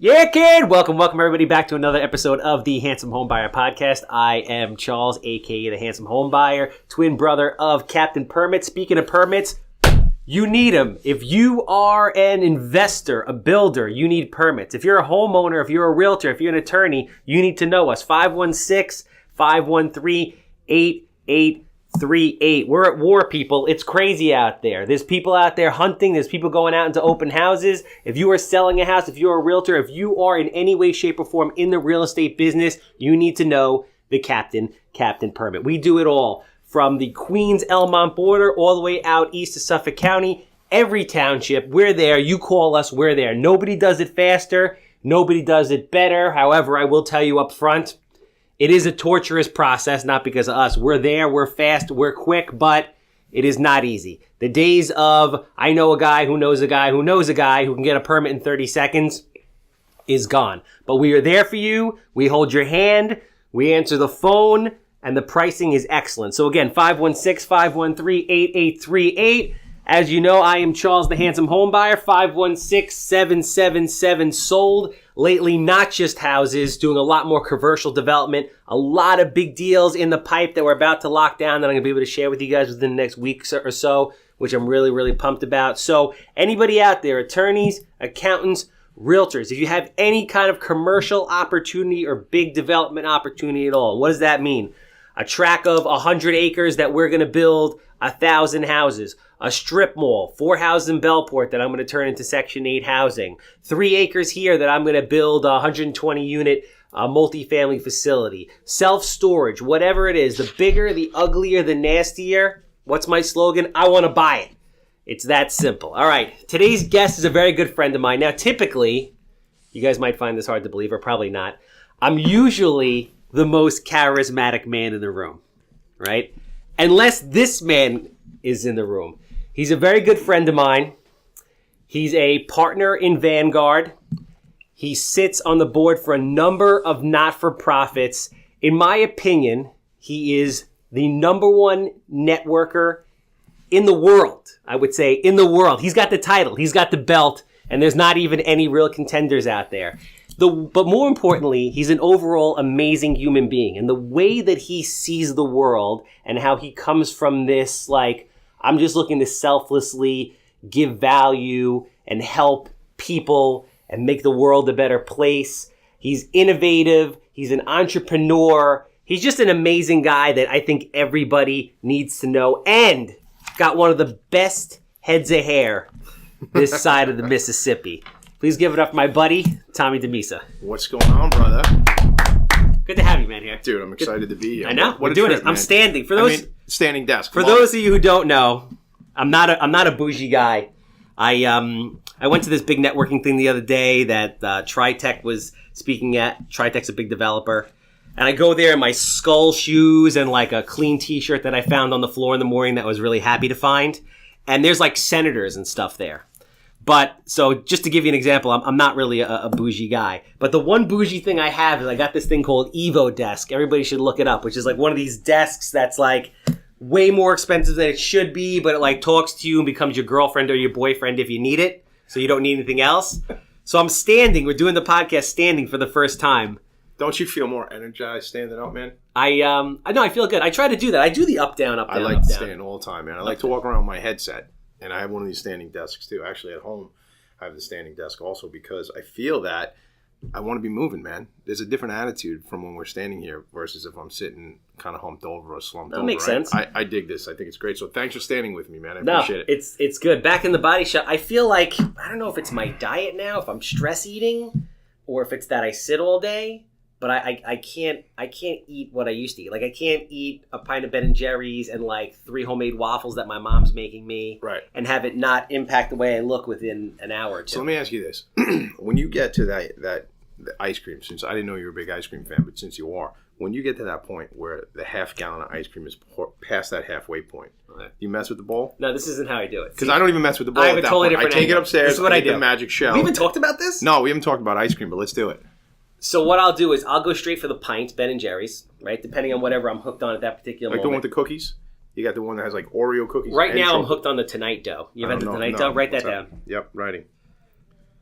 Yeah, kid! Welcome everybody back to another episode of the Handsome Homebuyer podcast. I am Charles, aka the Handsome Homebuyer, twin brother of Captain Permit. Speaking of permits, you need them. If you are an investor, a builder, you need permits. If you're a homeowner, if you're a realtor, if you're an attorney, you need to know us. 516-513-8838. We're at war, people. It's crazy out there. There's people out there hunting. There's people going out into open houses. If you are selling a house, if you're a realtor, if you are in any way, shape, or form in the real estate business, you need to know the Captain Permit. We do it all from the Queens-Elmont border all the way out east to Suffolk County. Every township, we're there. You call us, we're there. Nobody does it faster. Nobody does it better. However, I will tell you up front, it is a torturous process, not because of us. We're there, we're fast, we're quick, but it is not easy. The days of, I know a guy who knows a guy who knows a guy who can get a permit in 30 seconds is gone. But we are there for you. We hold your hand. We answer the phone, and the pricing is excellent. So again, 516-513-8838. As you know, I am Charles, the Handsome Homebuyer. 516-777-SOLD. Lately, not just houses, doing a lot more commercial development, a lot of big deals in the pipe that we're about to lock down that I'm going to be able to share with you guys within the next week or so, which I'm really, really pumped about. So anybody out there, attorneys, accountants, realtors, if you have any kind of commercial opportunity or big development opportunity at all, what does that mean? A tract of 100 acres that we're going to build 1,000 houses. A strip mall, 4 houses in Bellport that I'm going to turn into Section 8 housing. 3 acres here that I'm going to build a 120-unit multifamily facility. Self-storage, whatever it is. The bigger, the uglier, the nastier. What's my slogan? I want to buy it. It's that simple. All right. Today's guest is a very good friend of mine. Now, typically, you guys might find this hard to believe, or probably not. I'm usually the most charismatic man in the room, right? Unless this man is in the room. He's a very good friend of mine. He's a partner in Vanguard. He sits on the board for a number of not-for-profits. In my opinion, he is the number one networker in the world. I would say in the world. He's got the title. He's got the belt. And there's not even any real contenders out there. But more importantly, he's an overall amazing human being. And the way that he sees the world and how he comes from this, like, I'm just looking to selflessly give value and help people and make the world a better place. He's innovative. He's an entrepreneur. He's just an amazing guy that I think everybody needs to know. And got one of the best heads of hair this side of the Mississippi. Please give it up for my buddy, Tommy DiMisa. What's going on, brother? Good to have you, man, here. Dude, I'm excited to be here. I know. We're doing it. I'm standing. Standing desk. For those of you who don't know, I'm not a bougie guy. I went to this big networking thing the other day that Tritech was speaking at. Tritech's a big developer. And I go there in my skull shoes and like a clean t-shirt that I found on the floor in the morning that I was really happy to find. And there's like senators and stuff there. But, so just to give you an example, I'm not really a bougie guy. But the one bougie thing I have is I got this thing called Evo Desk. Everybody should look it up, which is like one of these desks that's like way more expensive than it should be, but it like talks to you and becomes your girlfriend or your boyfriend if you need it. So you don't need anything else. So I'm standing. We're doing the podcast standing for the first time. Don't you feel more energized standing up, man? I know, I feel good. I try to do that. I do the up, down, up, down, I like up, to down. stand all the time, man. I like to walk around with my headset. And I have one of these standing desks, too. Actually, at home, I have the standing desk also because I feel that I want to be moving, man. There's a different attitude from when we're standing here versus if I'm sitting kind of humped over or slumped over. That makes sense. I dig this. I think it's great. So thanks for standing with me, man. I appreciate it. It's good. Back in the body shop, I feel like, I don't know if it's my diet now, if I'm stress eating, or if it's that I sit all day. But I can't eat what I used to eat. Like, I can't eat a pint of Ben & Jerry's and, like, 3 homemade waffles that my mom's making me. Right. And have it not impact the way I look within an hour or two. So let me ask you this. When you get to that the ice cream, since I didn't know you were a big ice cream fan, but since you are, when you get to that point where the half gallon of ice cream is past that halfway point, you mess with the bowl? No, this isn't how I do it. Because I don't even mess with the bowl. I have a totally different I take angle. it upstairs. This is what I do. The magic shell. We even talked about this? No, we haven't talked about ice cream, but let's do it. So what I'll do is I'll go straight for the pint, Ben & Jerry's, right? Depending on whatever I'm hooked on at that particular moment. Like the one with the cookies? You got the one that has like Oreo cookies? Right now I'm hooked on the Tonight Dough. You ever had the Tonight Dough? Write that down. Yep, writing.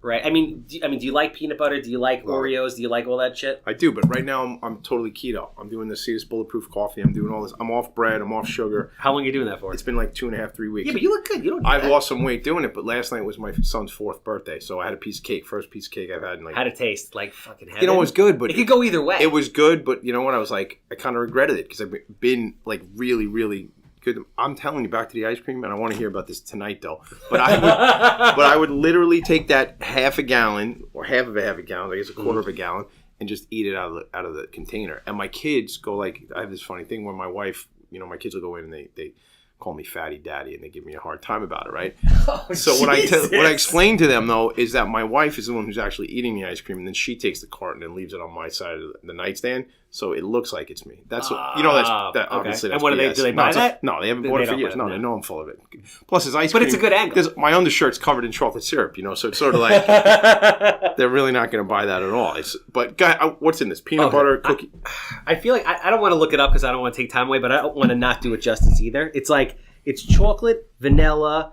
Right. I mean, do you like peanut butter? Do you like Oreos? Do you like all that shit? I do, but right now I'm totally keto. I'm doing the Cetus Bulletproof coffee. I'm doing all this. I'm off bread. I'm off sugar. How long are you doing that for? It's been like 2.5, 3 weeks. Yeah, but you look good. You don't. I've lost some weight doing it, but last night was my son's 4th birthday, so I had a piece of cake. First piece of cake I've had in like. How'd it taste? Like fucking heaven? You know, it was good, but it could go either way. It was good, but you know what? I was like, I kind of regretted it because I've been like really, really good. I'm telling you, back to the ice cream, and I want to hear about this tonight, though. But I would literally take that half a gallon or half of a gallon, I guess a quarter of a gallon, and just eat it out of the container. And my kids go like, I have this funny thing where my wife, you know, my kids will go in and they call me fatty daddy and they give me a hard time about it, right? So what I explain to them though is that my wife is the one who's actually eating the ice cream, and then she takes the carton and leaves it on my side of the nightstand, so it looks like it's me. That's that obviously. Okay. That's and what BS. do they buy that? No, they haven't bought it for years. No, they know I'm full of it. Plus, it's ice but cream. It's a good angle. Because my undershirt's covered in chocolate syrup, you know, so it's sort of like they're really not going to buy that at all. But guy, what's in this? Peanut butter cookie. I feel like I don't want to look it up because I don't want to take time away, but I don't want to not do it justice either. It's like it's chocolate, vanilla.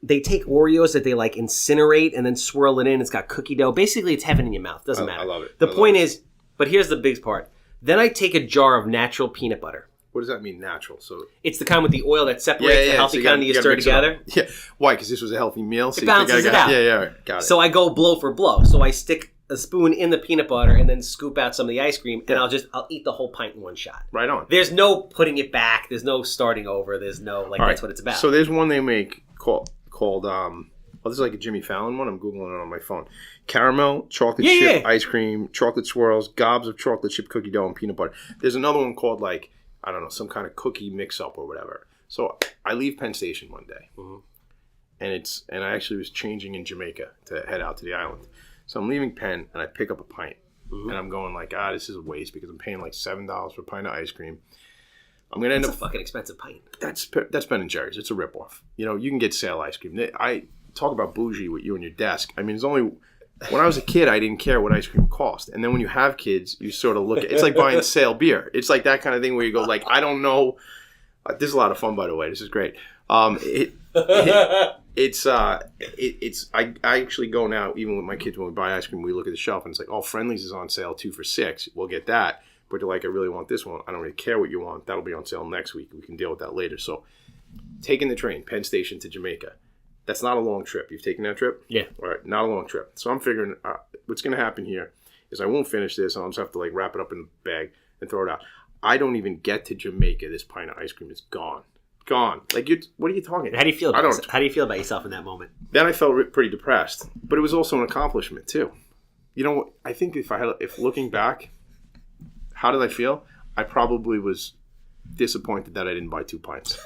They take Oreos that they like incinerate and then swirl it in. It's got cookie dough. Basically, it's heaven in your mouth. Doesn't matter. I love it. The point is, but here's the big part. Then I take a jar of natural peanut butter. What does that mean, natural? So it's the kind with the oil that separates the healthy kind that you stir together. Yeah. Why? Because this was a healthy meal? So it balances it out. Yeah, got it. So I go blow for blow. So I stick a spoon in the peanut butter and then scoop out some of the ice cream, and I'll eat the whole pint in one shot. Right on. There's no putting it back. There's no starting over. There's no, that's what it's about. So there's one they make called this is like a Jimmy Fallon one. I'm Googling it on my phone. Caramel, chocolate chip, ice cream, chocolate swirls, gobs of chocolate chip cookie dough, and peanut butter. There's another one called like, I don't know, some kind of cookie mix-up or whatever. So I leave Penn Station one day. Mm-hmm. And I actually was changing in Jamaica to head out to the island. So I'm leaving Penn, and I pick up a pint. Mm-hmm. And I'm going like, this is a waste because I'm paying like $7 for a pint of ice cream. I'm going to end up... That's a fucking expensive pint. That's Ben & Jerry's. It's a ripoff. You know, you can get sale ice cream. I talk about bougie with you and your desk. I mean, it's only... When I was a kid, I didn't care what ice cream cost. And then when you have kids, you sort of look at... It's like buying sale beer. It's like that kind of thing where you go like, I don't know... This is a lot of fun, by the way. This is great. I actually go now, even with my kids, when we buy ice cream, we look at the shelf and it's like, oh, Friendly's is on sale 2 for $6. We'll get that. But they're like, I really want this one. I don't really care what you want. That'll be on sale next week. We can deal with that later. So taking the train, Penn Station to Jamaica. That's not a long trip. You've taken that trip? Yeah. All right, not a long trip. So I'm figuring what's going to happen here is I won't finish this. I'll just have to like wrap it up in a bag and throw it out. I don't even get to Jamaica. This pint of ice cream is gone. Gone. Like, what are you talking about? How do you feel about yourself? How do you feel about yourself in that moment? Then I felt pretty depressed. But it was also an accomplishment, too. You know, I think if looking back, how did I feel? I probably was disappointed that I didn't buy 2 pints.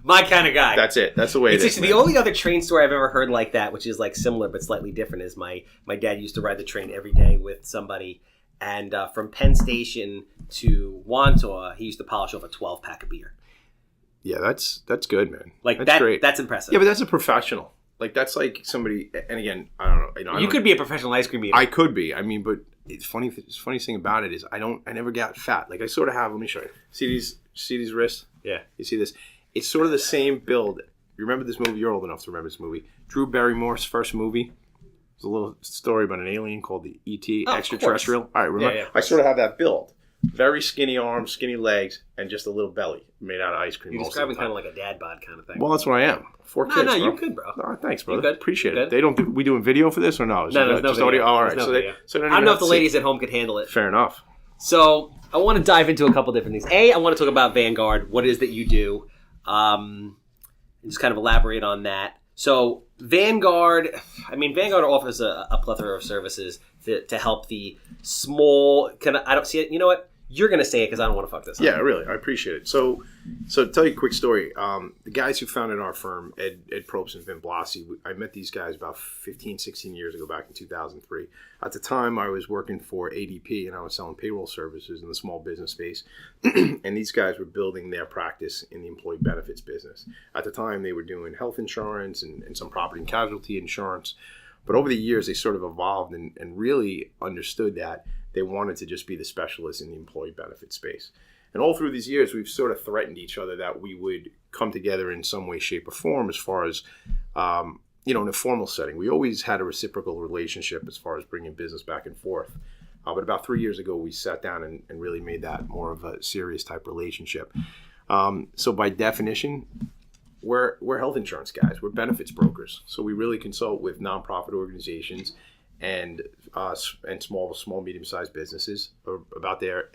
My kind of guy. That's it. That's the way it is. The only other train story I've ever heard like that, which is like similar but slightly different, is my dad used to ride the train every day with somebody. And from Penn Station to Wantaw, he used to polish off a 12-pack of beer. Yeah, that's good, man. Like that's great. That's impressive. Yeah, but that's a professional. Like, that's like somebody, and again, I don't know. You could be a professional ice cream eater. I could be. I mean, but it's funny. The funniest thing about it is I never got fat. Like, I sort of have, let me show you. See these wrists? Yeah. You see this? It's sort of the same build. You remember this movie? You're old enough to remember this movie. Drew Barrymore's first movie. There's a little story about an alien called the E.T. Extraterrestrial. All right, remember? Yeah, I sort of have that build. Very skinny arms, skinny legs, and just a little belly made out of ice cream. You're describing kind of like a dad bod kind of thing. Well, that's what I am. 4 kids, No, bro. you're good, bro. Oh, thanks, brother. You're good. Appreciate You're it. good. We doing video for this or no? No, there's no video. Audio? Oh, all right. No so video. I don't know if the ladies at home could handle it. Fair enough. So I want to dive into a couple different things. I want to talk about Vanguard, what it is that you do, and just kind of elaborate on that. So Vanguard offers a plethora of services to help the small. I don't see it. You know what? You're going to say it because I don't want to fuck this up. Yeah, really. I appreciate it. So to tell you a quick story, the guys who founded our firm, Ed Probst and Vin Blasi, I met these guys about 15, 16 years ago, back in 2003. At the time, I was working for ADP, and I was selling payroll services in the small business space. And these guys were building their practice in the employee benefits business. At the time, they were doing health insurance and some property and casualty insurance. But over the years, they sort of evolved and really understood that they wanted to just be the specialists in the employee benefit space. And all through these years, we've sort of threatened each other that we would come together in some way, shape, or form as far as in a formal setting, we always had a reciprocal relationship as far as bringing business back and forth. But about 3 years ago, we sat down and really made that more of a serious type relationship. So by definition, we're health insurance guys. We're benefits brokers. So we really consult with nonprofit organizations and small, medium-sized businesses about their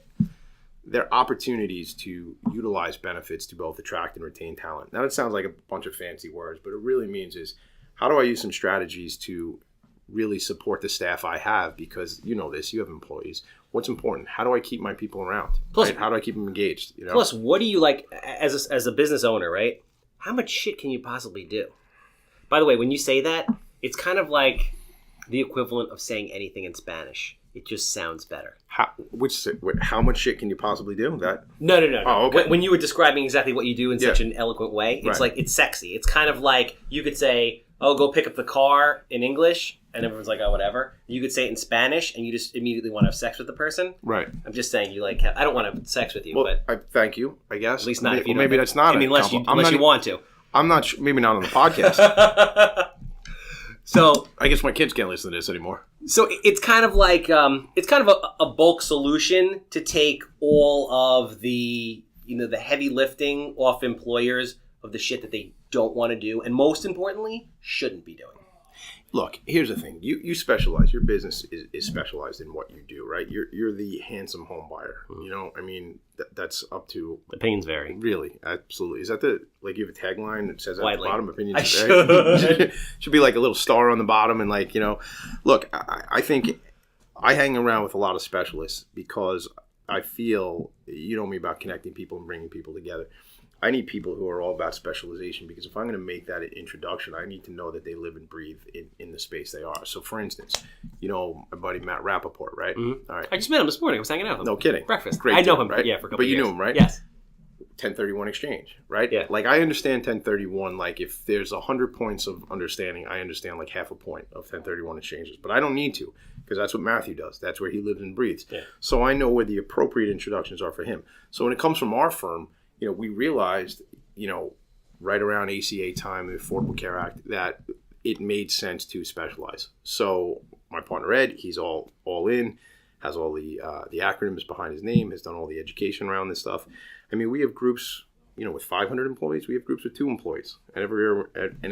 opportunities to utilize benefits to both attract and retain talent. Now, it sounds like a bunch of fancy words, but it really means is, how do I use some strategies to really support the staff I have? Because you have employees. What's important? How do I keep my people around? Plus, right? How do I keep them engaged? Plus, what do you like as a business owner, right? How much shit can you possibly do? By the way, when you say that, it's kind of like the equivalent of saying anything in Spanish. It just sounds better. How much shit can you possibly do? No. Oh, okay. When you were describing exactly what you do in such an eloquent way, it's like, it's sexy. It's kind of like you could say, oh, go pick up the car in English, and everyone's like, oh, whatever. You could say it in Spanish, and you just immediately want to have sex with the person. Right. I'm just saying, I don't want to have sex with you, but I thank you, I guess. At least not if you maybe that's not. Unless you want to. I'm not sure, maybe not on the podcast. So I guess my kids can't listen to this anymore. So it's kind of like a bulk solution to take all of the the heavy lifting off employers of the shit that they don't want to do, and most importantly, shouldn't be doing. Look, here's the thing. You specialize. Your business is specialized in what you do, right? You're the handsome home buyer. I mean, that's up to... Opinions vary. Really, absolutely. Is that you have a tagline that says at the bottom, opinions vary? Should be like a little star on the bottom and look, I think I hang around with a lot of specialists because I feel, you know me about connecting people and bringing people together. I need people who are all about specialization because if I'm going to make that an introduction, I need to know that they live and breathe in the space they are. So, for instance, my buddy Matt Rappaport, right? Mm-hmm. All right. I just met him this morning. I was hanging out with him. No kidding. Breakfast. Great. I know him, right? Yeah, for a couple of years. But you knew him, right? Yes. 1031 exchange, right? Yeah. I understand 1031. If there's 100 points of understanding, I understand half a point of 1031 exchanges. But I don't need to because that's what Matthew does. That's where he lives and breathes. Yeah. So I know where the appropriate introductions are for him. So when it comes from our firm, we realized, right around ACA time, the Affordable Care Act, that it made sense to specialize. So my partner Ed, he's all in, has all the acronyms behind his name, has done all the education around this stuff. I mean, we have groups, with 500 employees. We have groups with 2 employees, and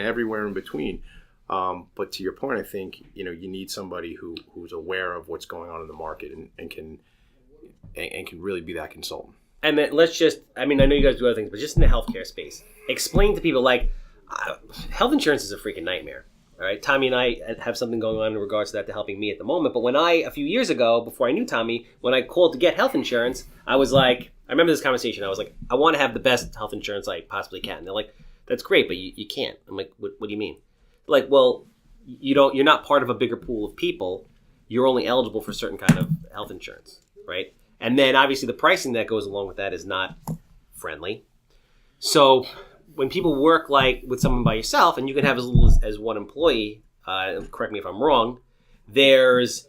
everywhere in between. But to your point, I think you need somebody who's aware of what's going on in the market and can really be that consultant. And then I know you guys do other things, but just in the healthcare space, explain to people, health insurance is a freaking nightmare. All right. Tommy and I have something going on in regards to that, to helping me at the moment. But when a few years ago, before I knew Tommy, when I called to get health insurance, I was like, I remember this conversation. I was like, I want to have the best health insurance I possibly can. And they're like, that's great, but you can't. I'm like, what do you mean? Like, well, you're not part of a bigger pool of people. You're only eligible for certain kind of health insurance, right? And then obviously the pricing that goes along with that is not friendly. So when people work with someone by yourself, and you can have as little as one employee, correct me if I'm wrong, there's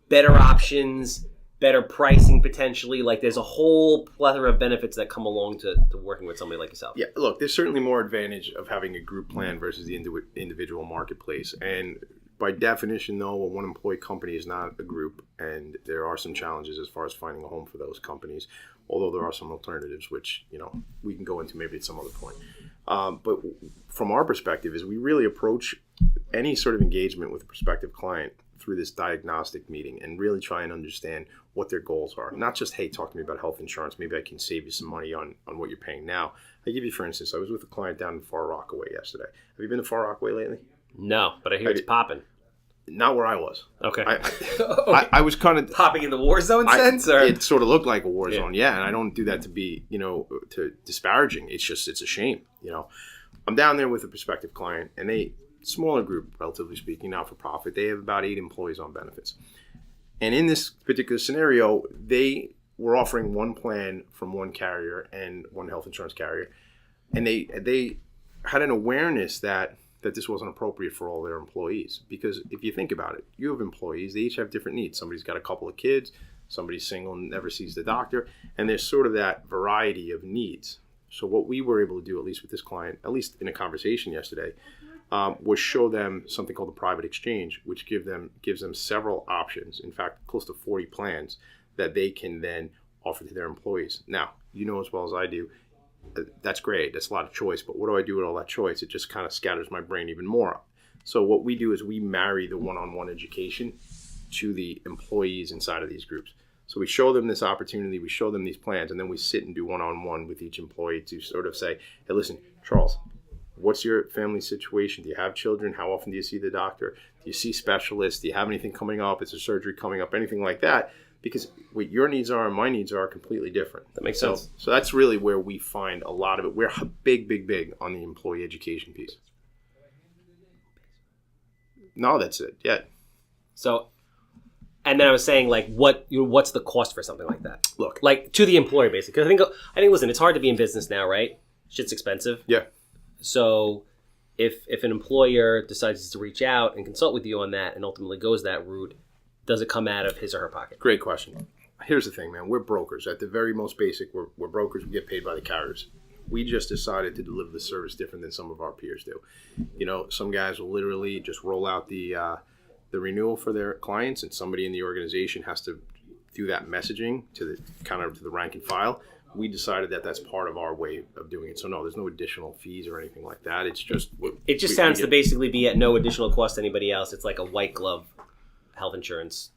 better options, better pricing potentially. There's a whole plethora of benefits that come along to working with somebody like yourself. Yeah, look, there's certainly more advantage of having a group plan versus the individual marketplace. And by definition, though, a one-employee company is not a group, and there are some challenges as far as finding a home for those companies, although there are some alternatives, which, we can go into maybe at some other point. But from our perspective is we really approach any sort of engagement with a prospective client through this diagnostic meeting and really try and understand what their goals are. Not just, hey, talk to me about health insurance. Maybe I can save you some money on what you're paying now. I give you, for instance, I was with a client down in Far Rockaway yesterday. Have you been to Far Rockaway lately? No, but I hear it's popping. Not where I was. Okay. I was kind of... Popping in the war zone sense? Or? It sort of looked like a war zone, yeah. And I don't do that to be, to disparaging. It's a shame, I'm down there with a prospective client, and smaller group, relatively speaking, not for profit. They have about 8 employees on benefits. And in this particular scenario, they were offering one plan from one carrier and one health insurance carrier. And they had an awareness that this wasn't appropriate for all their employees. Because if you think about it, you have employees, they each have different needs. Somebody's got a couple of kids, somebody's single and never sees the doctor, and there's sort of that variety of needs. So what we were able to do, at least with this client, at least in a conversation yesterday, was show them something called the private exchange, which gives them several options. In fact, close to 40 plans that they can then offer to their employees. Now, you know as well as I do, that's great. That's a lot of choice. But what do I do with all that choice? It just kind of scatters my brain even more. So what we do is we marry the one-on-one education to the employees inside of these groups. So we show them this opportunity, we show them these plans, and then we sit and do one-on-one with each employee to sort of say, hey, listen, Charles, what's your family situation? Do you have children? How often do you see the doctor? Do you see specialists? Do you have anything coming up? Is there surgery coming up? Anything like that? Because what your needs are and my needs are completely different. That makes sense. So that's really where we find a lot of it. We're big on the employee education piece. No, that's it. Yeah. So, and then I was saying, like, what's the cost for something like that? Look, like to the employer, basically. Because I think, listen, it's hard to be in business now, right? Shit's expensive. Yeah. So, if an employer decides to reach out and consult with you on that, and ultimately goes that route, does it come out of his or her pocket? Great question. Here's the thing, man. We're brokers. At the very most basic, we're brokers. We get paid by the carriers. We just decided to deliver the service different than some of our peers do. You know, some guys will literally just roll out the renewal for their clients, and somebody in the organization has to do that messaging to the rank and file. We decided that that's part of our way of doing it. So no, there's no additional fees or anything like that. It's just sounds to basically be at no additional cost to anybody else. It's like a white glove health insurance.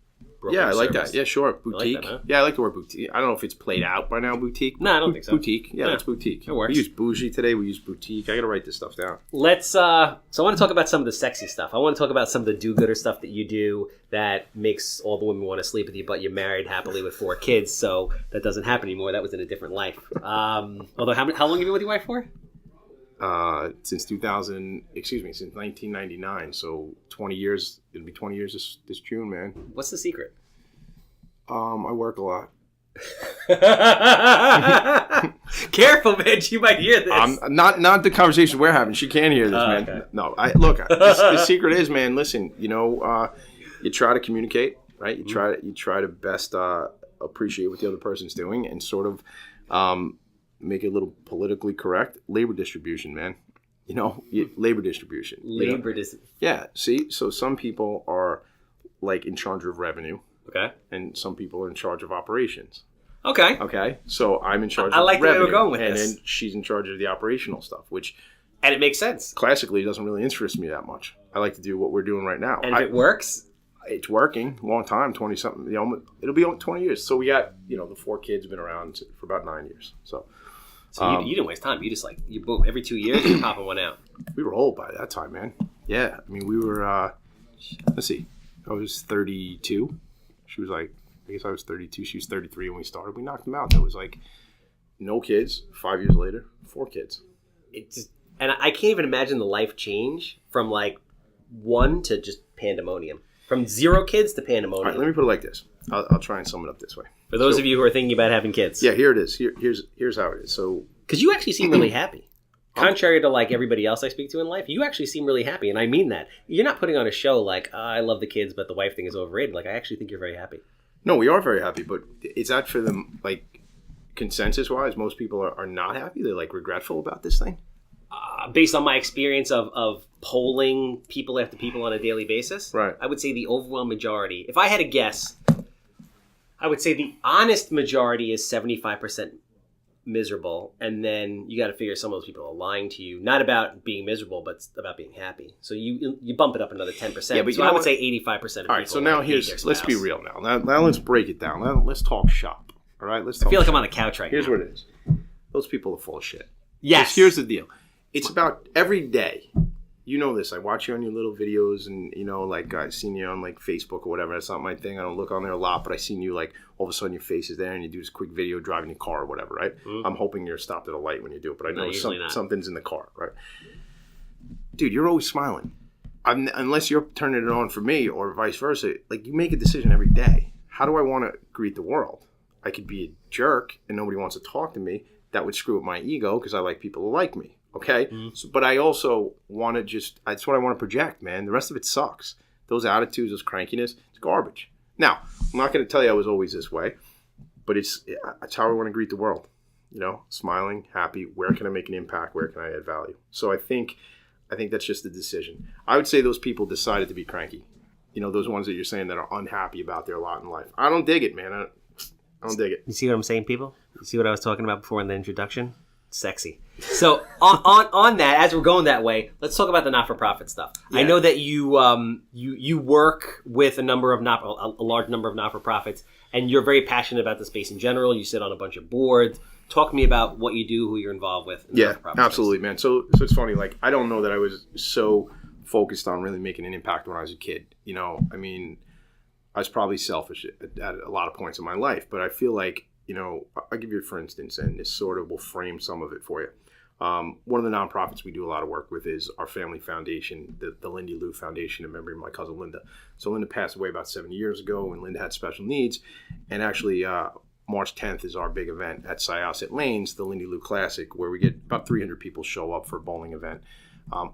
Yeah, I like that. Yeah, sure. Boutique. Like that, huh? Yeah, I like the word boutique. I don't know if it's played out by now, boutique. No, I don't think so. Boutique. Yeah, that's boutique. It works. We use bougie today. We use boutique. I got to write this stuff down. So I want to talk about some of the sexy stuff. I want to talk about some of the do-gooder stuff that you do that makes all the women want to sleep with you, but you're married happily with 4 kids, so that doesn't happen anymore. That was in a different life. Although, how long have you been with your wife for? Since 1999. So 20 years. It'll be 20 years this June, man. What's the secret? I work a lot. Careful, man. She might hear this. Not the conversation we're having. She can't hear this, man. Okay. No, the secret is, man. Listen, you try to communicate, right? You try to best appreciate what the other person's doing, and sort of make it a little politically correct. Labor distribution, man. Labor distribution. Yeah. See, so some people are like in charge of revenue. Okay. And some people are in charge of operations. Okay. Okay. So I'm in charge of revenue. Where we're going with and this. then she's in charge of the operational stuff, which... And it makes sense. Classically, doesn't really interest me that much. I like to do what we're doing right now. And if it works? It's working. Long time, 20-something. It'll be 20 years. So we got, the 4 kids been around for about 9 years. So you didn't waste time. You just boom, every 2 years, you're popping one out. We were old by that time, man. Yeah. I mean, we were, let's see. I was 32. She was I guess I was 32. She was 33 when we started. We knocked them out. That was no kids. 5 years later, 4 kids. And I can't even imagine the life change from 1 to just pandemonium. From 0 kids to pandemonium. All right, let me put it like this. I'll try and sum it up this way. For those of you who are thinking about having kids. Yeah, here it is. Here's how it is. So, because you actually seem really happy. Contrary to everybody else I speak to in life, you actually seem really happy, and I mean that. You're not putting on a show I love the kids, but the wife thing is overrated. I actually think you're very happy. No, we are very happy, but is that for them, consensus-wise, most people are not happy? They're, regretful about this thing? Based on my experience of polling people after people on a daily basis, right. I would say the overwhelming majority, if I had to guess, I would say the honest majority is 75% miserable, and then you got to figure some of those people are lying to you, not about being miserable, but about being happy. So you bump it up another 10%. Yeah, but so I would say 85% of people. All right, so now let's be real now. Now let's break it down. Now let's talk shop. All right, let's talk. I feel like I'm on the couch right now. Here's what it is. Those people are full of shit. Yes. Here's the deal. It's about every day. You know this. I watch you on your little videos, and I've seen you on Facebook or whatever. That's not my thing. I don't look on there a lot, but I seen you all of a sudden your face is there, and you do this quick video driving your car or whatever, right? Mm-hmm. I'm hoping you're stopped at a light when you do it, but I know something's in the car, right? Dude, you're always smiling, unless you're turning it on for me or vice versa. You make a decision every day. How do I want to greet the world? I could be a jerk and nobody wants to talk to me. That would screw up my ego because I like people who like me. Okay, but I also want to that's what I want to project, man. The rest of it sucks. Those attitudes, those crankiness, it's garbage. Now, I'm not going to tell you I was always this way, but it's how I want to greet the world. Smiling, happy. Where can I make an impact? Where can I add value? So I think I think that's just a decision. I would say those people decided to be cranky. You know, those ones that you're saying that are unhappy about their lot in life. I don't dig it, man. I don't dig it. You see what I'm saying, people? You see what I was talking about before in the introduction? Sexy. So on that, as we're going that way, let's talk about the not-for-profit stuff. Yeah. I know that you work with a large number of not-for-profits, and you're very passionate about the space in general. You sit on a bunch of boards. Talk to me about what you do, who you're involved with. Yeah, absolutely, man. So it's funny. Like, I don't know that I was so focused on really making an impact when I was a kid. You know, I mean, I was probably selfish at a lot of points in my life, but I feel like, you know, I'll give you for instance, and this sort of will frame some of it for you. One of the nonprofits we do a lot of work with is our family foundation, the Lindy Lou Foundation, in memory of my cousin Linda. So Linda passed away about 7 years ago, and Linda had special needs. And actually, March 10th is our big event at Syosset Lanes, the Lindy Lou Classic, where we get about 300 people show up for a bowling event.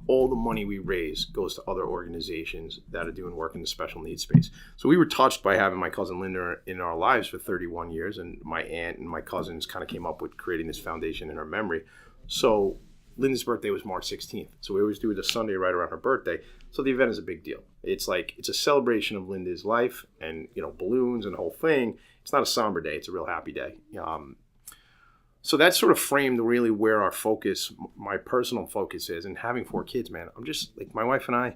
All the money we raise goes to other organizations that are doing work in the special needs space. So we were touched by having my cousin Linda in our lives for 31 years, and my aunt and my cousins kind of came up with creating this foundation in her memory. So Linda's birthday was March 16th. So we always do it a Sunday right around her birthday. So the event is a big deal. It's a celebration of Linda's life and, you know, balloons and the whole thing. It's not a somber day. It's a real happy day. So that sort of framed really where our focus, my personal focus is. And having 4 kids, man, I'm just like, my wife and I,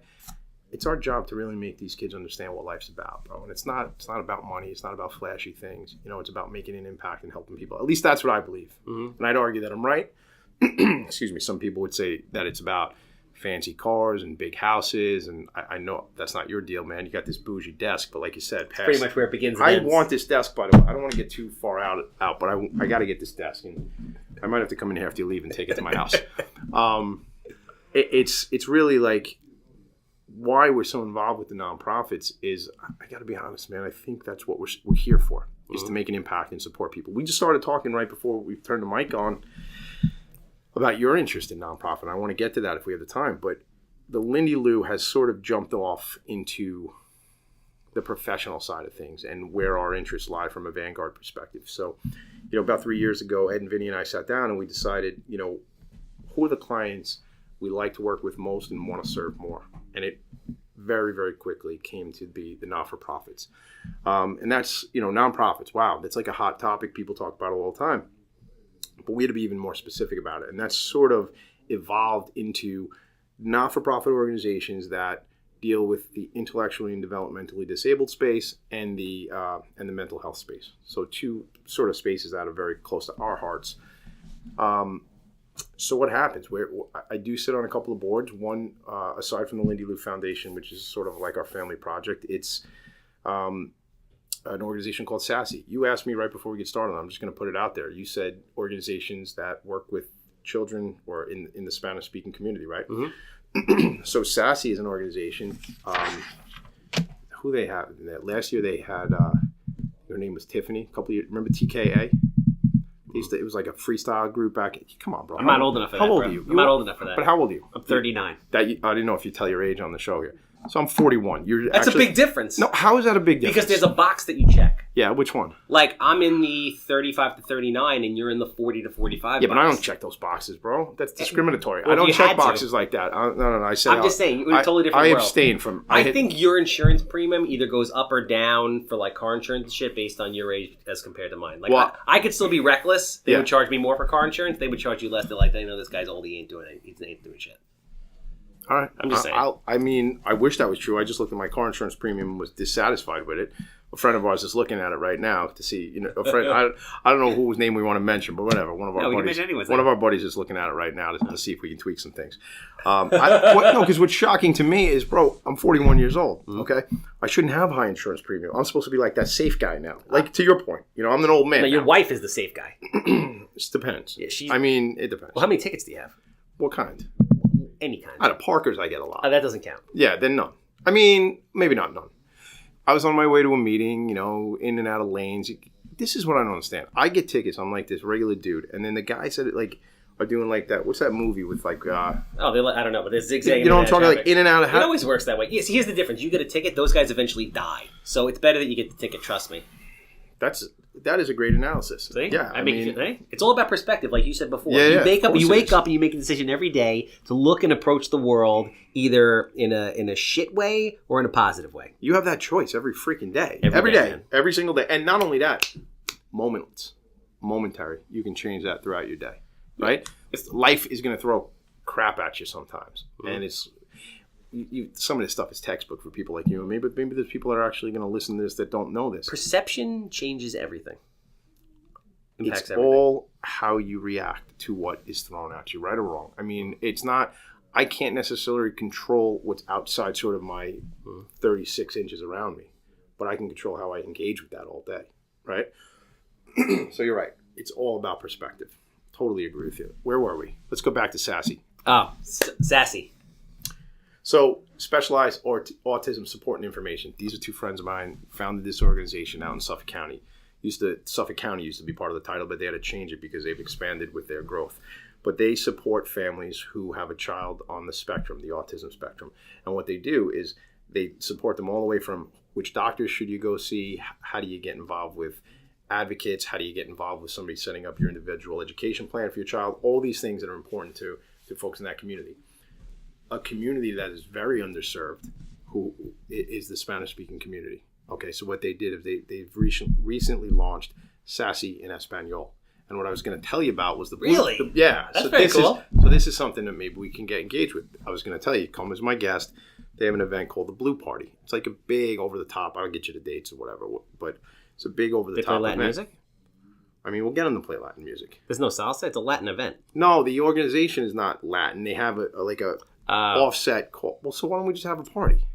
it's our job to really make these kids understand what life's about, bro. And it's not about money. It's not about flashy things. You know, it's about making an impact and helping people. At least that's what I believe. Mm-hmm. And I'd argue that I'm right. Excuse me. Some people would say that it's about fancy cars and big houses, and I know that's not your deal, man. You got this bougie desk, but like you said, pretty much where it begins and ends. I want this desk, by the way. I don't want to get too far out, but I got to get this desk, and I might have to come in here after you leave and take it to my house. It's really like why we're so involved with the nonprofits is, I got to be honest, man. I think that's what we're here for, is to make an impact and support people. We just started talking right before we turned the mic on about your interest in nonprofit. I want to get to that if we have the time, but the Lindy Lou has sort of jumped off into the professional side of things and where our interests lie from a Vanguard perspective. So, you know, about 3 years ago, Ed and Vinny and I sat down and we decided, you know, who are the clients we like to work with most and want to serve more? And it very, very quickly came to be the not-for-profits. And that's, you know, nonprofits. Wow, that's like a hot topic. People talk about it all the time. But we had to be even more specific about it. And that's sort of evolved into not-for-profit organizations that deal with the intellectually and developmentally disabled space and the mental health space. So 2 sort of spaces that are very close to our hearts. So what happens? I do sit on a couple of boards. One, aside from the Lindy Lou Foundation, which is sort of like our family project, it's an organization called SASSY. You asked me right before we get started. I'm just going to put it out there. You said organizations that work with children or in the Spanish-speaking community, right? Mm-hmm. So SASSY is an organization. Who they have? Last year they had, her name was Tiffany. A couple of years, remember TKA? It was like a freestyle group back. Come on, bro. I'm not old enough for that. How old are you? I'm not old enough for that. But how old are you? I'm 39. I didn't know if you tell your age on the show here. So I'm 41. That's a big difference. No, how is that a big difference? Because there's a box that you check. Yeah, which one? Like, I'm in the 35 to 39, and you're in the 40 to 45 Yeah, box. but I don't check those boxes, bro. That's discriminatory. I don't check boxes like that. No. I said, I'm just saying, you're in a totally different world. I abstain from... I think your insurance premium either goes up or down for, like, car insurance and shit based on your age as compared to mine. Like, well, I could still be reckless. They would charge me more for car insurance. They would charge you less. They're like, they know this guy's old. He ain't doing shit. All right. I'm just saying. I mean, I wish that was true. I just looked at my car insurance premium and was dissatisfied with it. A friend of ours is looking at it right now to see, you know, a friend, I don't know whose name we want to mention, but whatever. One of our buddies is looking at it right now to see if we can tweak some things. Because what's shocking to me is, bro, I'm 41 years old, okay? I shouldn't have high insurance premium. I'm supposed to be like that safe guy now. Like, to your point, you know, I'm an old man. No, your wife is the safe guy. It depends. Yeah, I mean, it depends. Well, how many tickets do you have? What kind? Any kind. Out of Parker's, I get a lot. That doesn't count. Yeah, then none. I mean, maybe not none. I was on my way to a meeting, you know, in and out of lanes. This is what I don't understand. I get tickets. I'm like this regular dude. And then the guy said it like, are doing like that. What's that movie with like... I don't know, but there's zigzagging. You know what I'm talking about? Like in and out of... It always works that way. Yes, here's the difference. You get a ticket, those guys eventually die. So it's better that you get the ticket, trust me. That is a great analysis. See? Yeah, I mean, it's all about perspective, like you said before. Yeah, You wake up and you make a decision every day to look and approach the world either in a shit way or in a positive way. You have that choice every freaking day. Every day, man. Every single day. And not only that, momentary. You can change that throughout your day, right? Life is going to throw crap at you sometimes, and it's some of this stuff is textbook for people like you and me, but maybe there's people that are actually going to listen to this that don't know this. Perception changes everything. Impacts It's everything. all how you react to what is thrown at you, right or wrong. I mean, it's not. I can't necessarily control what's outside sort of my 36 inches around me, but I can control how I engage with that all day, right? So you're right. It's all about perspective. Totally agree with you. Where were we? Let's go back to Sassy. Oh, Sassy. So, Specialized Autism Support and Information. These are two friends of mine, founded this organization out in Suffolk County. Suffolk County used to be part of the title, but they had to change it because they've expanded with their growth. But they support families who have a child on the spectrum, the autism spectrum. And what they do is they support them all the way from which doctors should you go see, how do you get involved with advocates, how do you get involved with somebody setting up your individual education plan for your child, all these things that are important to folks in that community. A community that is very underserved, who is the Spanish-speaking community. Okay, so what they did is they've recently launched Sassy in Espanol. And what I was going to tell you about was Really? Yeah. That's very cool. So this is something that maybe we can get engaged with. I was going to tell you, come as my guest. They have an event called the Blue Party. It's like a big over-the-top. I'll get you the dates or whatever, but it's a big over-the-top They play Latin event. music? I mean, we'll get them to play Latin music. There's no salsa? It's a Latin event. No, the organization is not Latin. They have a offset call. Well, so why don't we just have a party?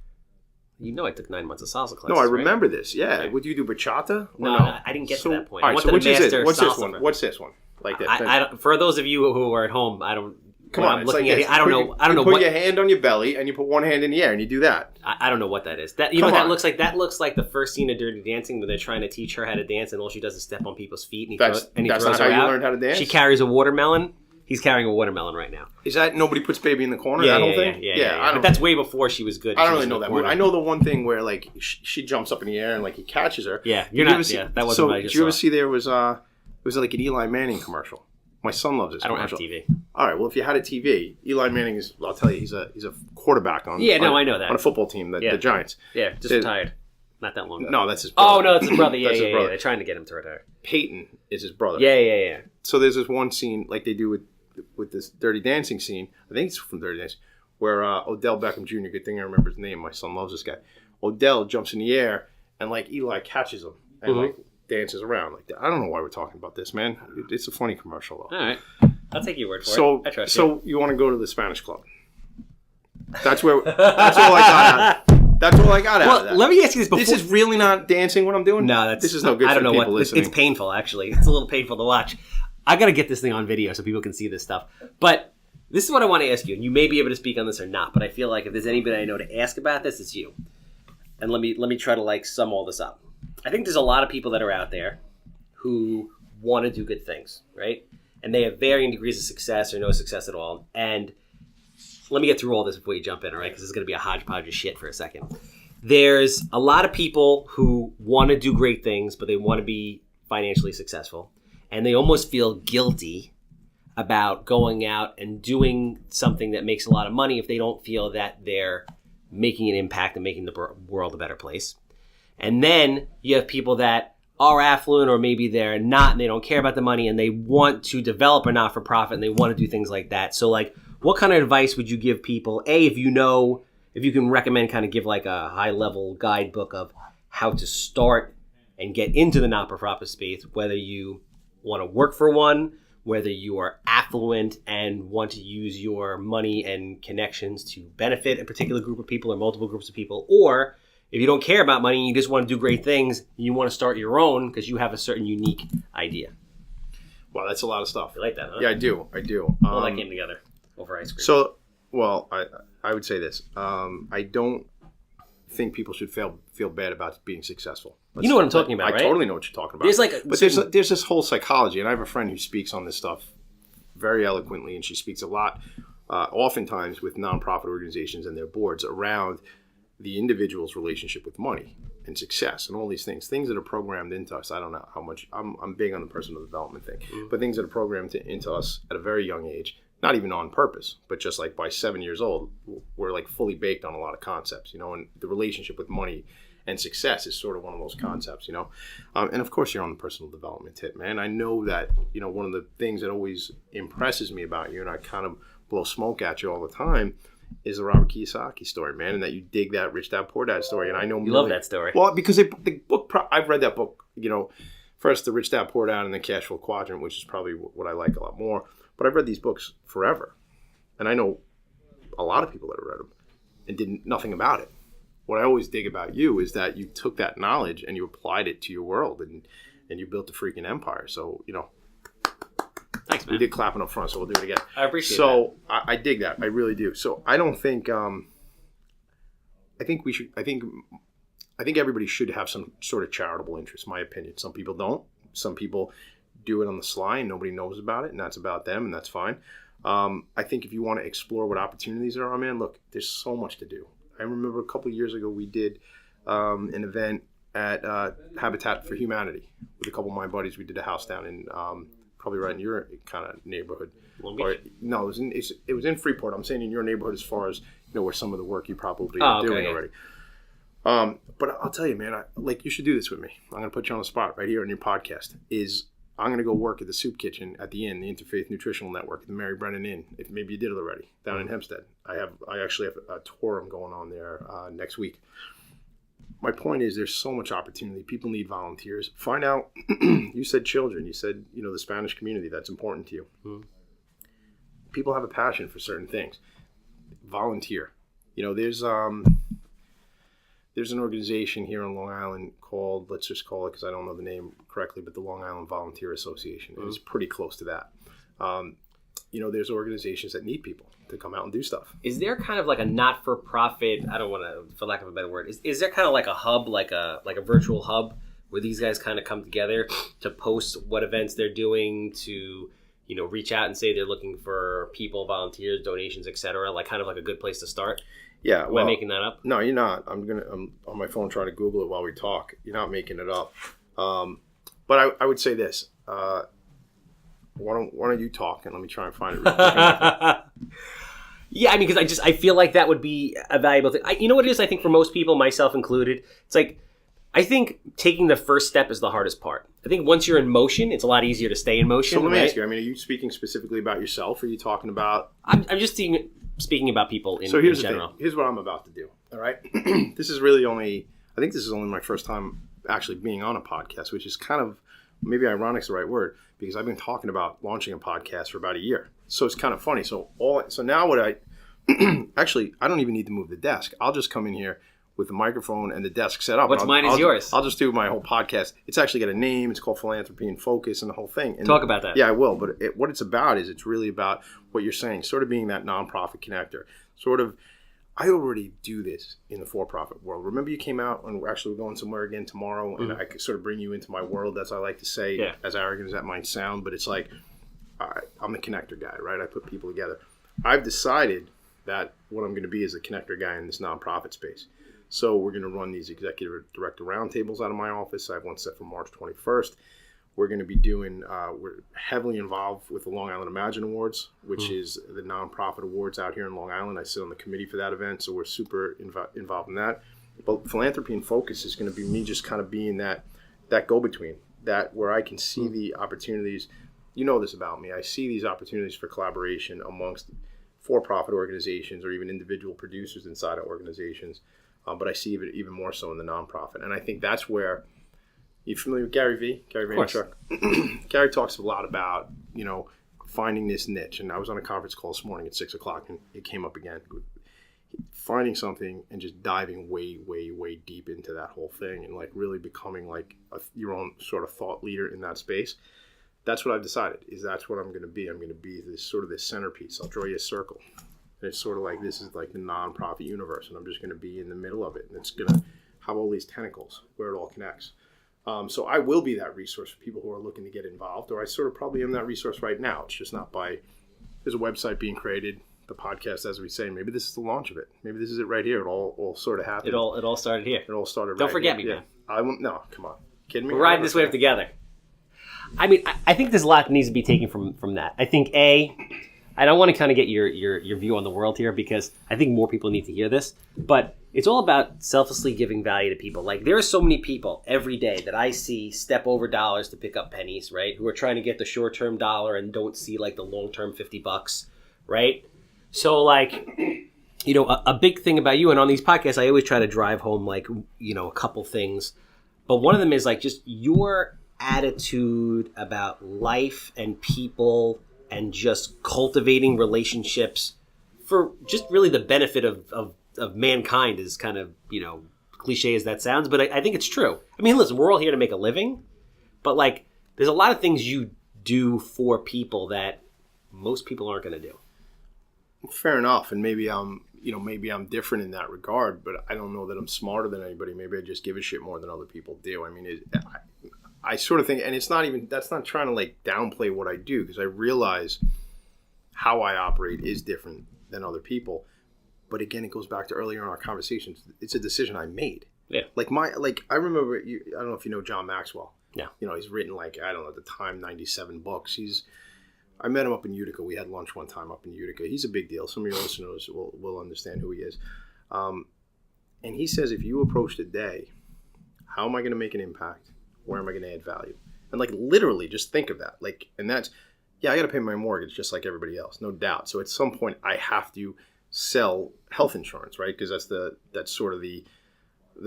You know I took 9 months of salsa classes, No, I right? remember this. Yeah. Right. Would you do bachata? Or No, I didn't get to that point. All I right, so wanted which to is it? master What's this salsa one? first. What's this one? Like that. I don't, for those of you who are at home, I don't. Come when on, I'm it's looking like at this. it. I don't know. I don't know put what. your hand on your belly and you put one hand in the air and you do that. I don't know what that is. That you know Come what that on. looks like. That looks like the first scene of Dirty Dancing where they're trying to teach her how to dance, and all she does is step on people's feet, and he That's throws not her how you out. learned how to dance? She carries a watermelon. He's carrying a watermelon right now. Is that Nobody Puts Baby in the Corner? Yeah, that whole yeah, thing? yeah. But that's way before she was good. I She don't was really know in the that corner. movie. I know the one thing where like she jumps up in the air and like he catches her. Yeah, Did you ever see- that wasn't So what I did just you ever saw. see there was like an Eli Manning commercial? My son loves this I don't have commercial. TV. All right, well, if you had a TV, Eli Manning is, I'll tell you, he's a quarterback on Yeah, no, I know that. on a football team, the Giants. Yeah, just retired. Not that long ago. No, that's his brother. Oh no, that's his brother. Yeah, That's his yeah. brother. They're trying to get him to retire. Peyton is his brother. Yeah. So there's this one scene like they do with this Dirty Dancing scene. I think it's from Dirty Dancing, where Odell Beckham Jr. Good thing I remember his name. My son loves this guy. Odell jumps in the air and like Eli catches him and like dances around like that. I don't know why we're talking about this, man. It's a funny commercial though. All right, I'll take your word for So, it. I trust you. you want to go to the Spanish club? That's where. That's all I got. That's all I got out of that. Let me ask you this before. This is really not dancing. What I'm doing? No, this is no good. I don't for know people what. listening. It's painful, actually. It's a little painful to watch. I got to get this thing on video so people can see this stuff. But this is what I want to ask you, and you may be able to speak on this or not. But I feel like if there's anybody I know to ask about this, it's you. And let me try to like sum all this up. I think there's a lot of people that are out there who want to do good things, right? And they have varying degrees of success or no success at all. And let me get through all this before you jump in, all right? Because this is going to be a hodgepodge of shit for a second. There's a lot of people who want to do great things, but they want to be financially successful. And they almost feel guilty about going out and doing something that makes a lot of money if they don't feel that they're making an impact and making the world a better place. And then you have people that are affluent, or maybe they're not and they don't care about the money and they want to develop a not-for-profit and they want to do things like that. So like, what kind of advice would you give people? If you can recommend, kind of give like a high-level guidebook of how to start and get into the not-for-profit space, whether you want to work for one, whether you are affluent and want to use your money and connections to benefit a particular group of people or multiple groups of people, or if you don't care about money and you just want to do great things, you want to start your own because you have a certain unique idea. Wow, that's a lot of stuff. You like that, huh? Yeah, I do. All that came together over ice cream. So, well, I would say this. I don't think people should feel bad about being successful. You know what I'm talking about, right? I totally know what you're talking about. There's this whole psychology, and I have a friend who speaks on this stuff very eloquently, and she speaks a lot, oftentimes with nonprofit organizations and their boards around the individual's relationship with money. and success and all these things that are programmed into us. I don't know how much I'm big on the personal development thing, but things that are programmed into us at a very young age, not even on purpose, but just like by 7 years old, we're like fully baked on a lot of concepts, and the relationship with money and success is sort of one of those concepts, and of course you're on the personal development tip, man. I know that, one of the things that always impresses me about you, and I kind of blow smoke at you all the time, is the Robert Kiyosaki story, man, and that you dig that Rich Dad Poor Dad story. And I know you love that story. Well, because the book, I've read that book, first the Rich Dad Poor Dad and the Cash Flow Quadrant, which is probably what I like a lot more. But I've read these books forever, and I know a lot of people that have read them and did nothing about it. What I always dig about you is that you took that knowledge and you applied it to your world, and you built a freaking empire. So, thanks, man. We did clapping up front, so we'll do it again. I appreciate that. So I dig that. I really do. So I don't think, I think everybody should have some sort of charitable interest, my opinion. Some people don't. Some people do it on the sly and nobody knows about it, and that's about them, and that's fine. I think if you want to explore what opportunities there are, man, look, there's so much to do. I remember a couple of years ago we did an event at Habitat for Humanity with a couple of my buddies. We did a house down in probably right in your kind of neighborhood. Long Beach? No, it was in Freeport. I'm saying in your neighborhood as far as where some of the work you probably are doing already. But I'll tell you, man, you should do this with me. I'm going to put you on the spot right here on your podcast. I'm going to go work at the soup kitchen at the Inn, the Interfaith Nutritional Network, at the Mary Brennan Inn. If maybe you did it already, down in Hempstead. I actually have a tour I'm going on there next week. My point is, there's so much opportunity. People need volunteers. Find out. You said children. You said the Spanish community. That's important to you. Mm-hmm. People have a passion for certain things. Volunteer. There's an organization here in Long Island called, let's just call it, because I don't know the name correctly, but the Long Island Volunteer Association. Mm-hmm. It's pretty close to that. There's organizations that need people to come out and do stuff. Is there kind of like a not-for-profit, I don't want to, for lack of a better word, is there kind of like a hub, like a virtual hub where these guys kind of come together to post what events they're doing, to, reach out and say they're looking for people, volunteers, donations, etc., like kind of like a good place to start? Yeah, Am I making that up? No, you're not. I'm on my phone trying to Google it while we talk. You're not making it up. But I would say this. Why don't you talk and let me try and find it real quick. Yeah, I mean, because I feel like that would be a valuable thing. You know what it is? I think for most people, myself included, it's like, I think taking the first step is the hardest part. I think once you're in motion, it's a lot easier to stay in motion. So let me ask you, are you speaking specifically about yourself, or are you talking about... I'm just speaking about people in general. Here's what I'm about to do, all right? This is only my first time actually being on a podcast, which is kind of, maybe ironic is the right word, because I've been talking about launching a podcast for about a year. So it's kind of funny. So now what actually, I don't even need to move the desk. I'll just come in here with the microphone and the desk set up. What's mine is yours. I'll just do my whole podcast. It's actually got a name. It's called Philanthropy in Focus and the whole thing. And talk about that. Yeah, I will. But what it's about is it's really about what you're saying, sort of being that nonprofit connector. Sort of, I already do this in the for-profit world. Remember you came out and we're going somewhere again tomorrow, and I could sort of bring you into my world. That's what I like to say, as arrogant as that might sound. But it's like, I'm the connector guy, right? I put people together. I've decided that what I'm going to be is a connector guy in this nonprofit space. So we're going to run these executive director roundtables out of my office. I have one set for March 21st. We're going to be doing, we're heavily involved with the Long Island Imagine Awards, which is the nonprofit awards out here in Long Island. I sit on the committee for that event, so we're super involved in that. But Philanthropy in Focus is going to be me just kind of being that go-between, that where I can see the opportunities. You know this about me. I see these opportunities for collaboration amongst for-profit organizations or even individual producers inside of organizations. But I see it even more so in the nonprofit. And I think that's where, you familiar with Gary V? Gary Vaynerchuk? Gary talks a lot about, finding this niche. And I was on a conference call this morning at 6 o'clock, and it came up again. Finding something and just diving way, way, way deep into that whole thing and really becoming your own sort of thought leader in that space. That's what I've decided, is that's what I'm going to be. I'm going to be this centerpiece. I'll draw you a circle. And it's sort of like, this is like the nonprofit universe, and I'm just going to be in the middle of it, and it's going to have all these tentacles where it all connects. So I will be that resource for people who are looking to get involved, or I sort of probably am that resource right now. It's just not there's a website being created the podcast, as we say, maybe this is the launch of it. Maybe this is it right here. It all sort of happened. It all started here. It all started. Don't right forget here. me, man. I won't. No, come on, kidding me? We're riding this wave together. I mean, I think there's a lot that needs to be taken from that. I think and I want to kind of get your view on the world here, because I think more people need to hear this. But it's all about selflessly giving value to people. Like, there are so many people every day that I see step over dollars to pick up pennies, right? Who are trying to get the short-term dollar and don't see like the long-term $50, right? So like, you know, a big thing about you, and on these podcasts, I always try to drive home like, you know, a couple things. But one of them is like just your attitude about life and people and just cultivating relationships for just really the benefit of mankind, is kind of, you know, cliche as that sounds, but I think it's true. I mean, listen, we're all here to make a living, but like, there's a lot of things you do for people that most people aren't going to do. Fair enough, and maybe I'm different in that regard, but I don't know that I'm smarter than anybody. Maybe I just give a shit more than other people do. I mean, I sort of think, and it's not even, that's not trying to like downplay what I do, because I realize how I operate is different than other people. But again, it goes back to earlier in our conversations. It's a decision I made. Yeah. I remember, I don't know if you know John Maxwell. Yeah. You know, he's written like, I don't know, at the time, 97 books. I met him up in Utica. We had lunch one time up in Utica. He's a big deal. Some of your listeners will understand who he is. And he says, if you approach the day, how am I going to make an impact? Where am I going to add value? And like, literally just think of that. Like, and that's, yeah, I got to pay my mortgage just like everybody else, no doubt. So at some point I have to sell health insurance, right? Because that's sort of the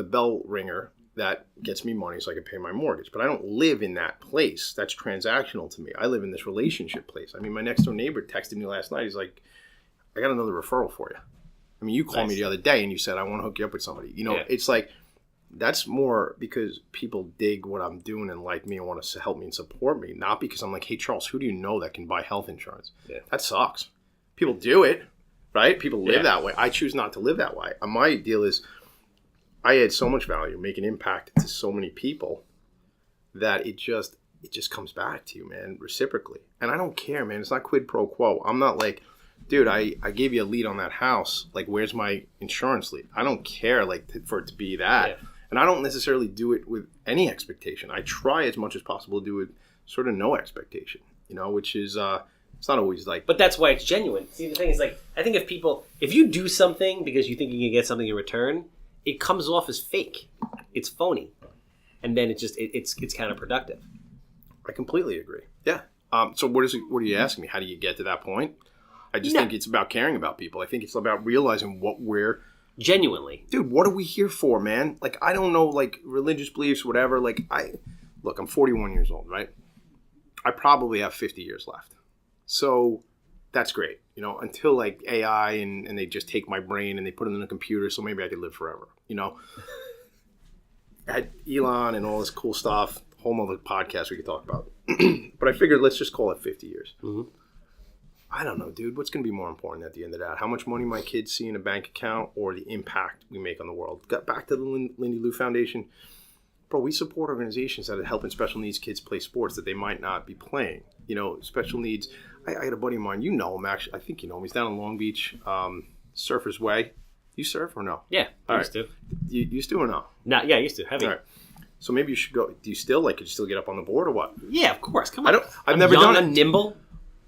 bell ringer that gets me money so I can pay my mortgage. But I don't live in that place. That's transactional to me. I live in this relationship place. I mean, my next door neighbor texted me last night. He's like, I got another referral for you. I mean, you called me the other day and you said, I want to hook you up with somebody. You know, It's like, that's more because people dig what I'm doing and like me and want to help me and support me, not because I'm like, hey, Charles, who do you know that can buy health insurance? Yeah. That sucks. People do it, right? People live that way. I choose not to live that way. My deal is I add so much value, make an impact to so many people that it just comes back to you, man, reciprocally. And I don't care, man. It's not quid pro quo. I'm not like, dude, I gave you a lead on that house. Like, where's my insurance lead? I don't care for it to be that. Yeah. And I don't necessarily do it with any expectation. I try as much as possible to do it sort of no expectation, you know, which is, it's not always like... But that's why it's genuine. See, the thing is, like, I think if you do something because you think you can get something in return, it comes off as fake. It's phony. And then it's counterproductive. I completely agree. Yeah. So what are you asking me? How do you get to that point? I just think it's about caring about people. I think it's about realizing what we're... Genuinely. Dude, what are we here for, man? Like, I don't know, like, religious beliefs, whatever. Like, I'm 41 years old, right? I probably have 50 years left. So that's great, you know, until like AI and they just take my brain and they put it in a computer, so maybe I could live forever, you know. I had Elon and all this cool stuff, whole nother podcast we could talk about. But I figured let's just call it 50 years. Mm-hmm. I don't know, dude. What's going to be more important at the end of that? How much money my kids see in a bank account or the impact we make on the world? Got back to the Lindy Lou Foundation. Bro, we support organizations that are helping special needs kids play sports that they might not be playing. You know, special needs. I had a buddy of mine. You know him, actually. I think you know him. He's down in Long Beach, Surfer's Way. You surf or no? Yeah, I used to. You used to or no? No, yeah, I used to. Heavy. All right. So maybe you should go. Do you still, like, could you still get up on the board or what? Yeah, of course. Come on. I've never done it. I'm nimble.